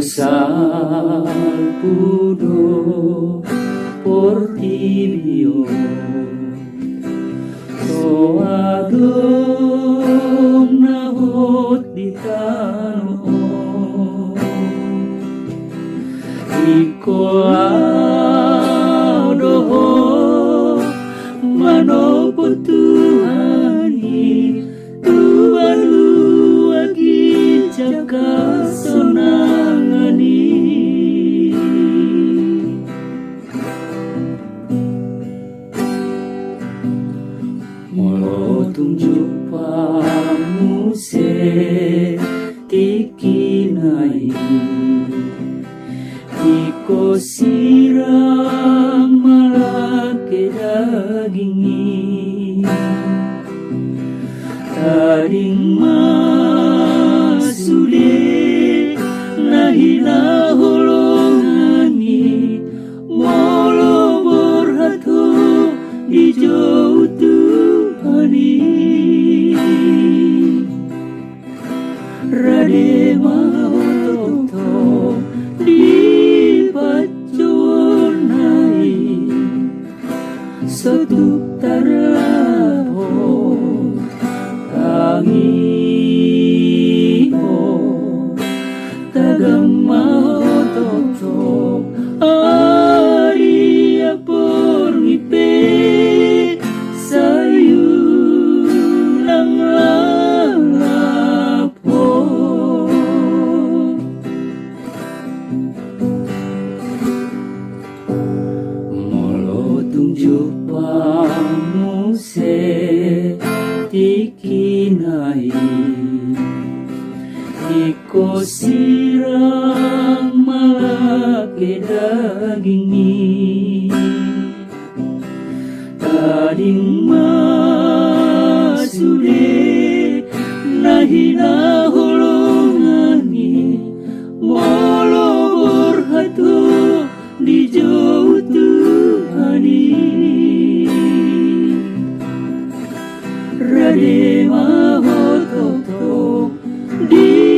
salpudo por tibio soadong nahot di tano iko adoho manopun Tuhani Tuhan luagi jaga sonangani molo tunjuk pamuse tikinai iko sirang malake dagingi taring masude nahina holongani molo borhato di jauh Tuhani rade mahoto di paconai sotuk tarlaho tangiho tagang mahoto aria porngipe sayun nang lalapo molo tunjuk pamuse tikinai iko sirang malake dagingi taring masude nahina holongani molo borhato di jauh Tuhani rade mahoto di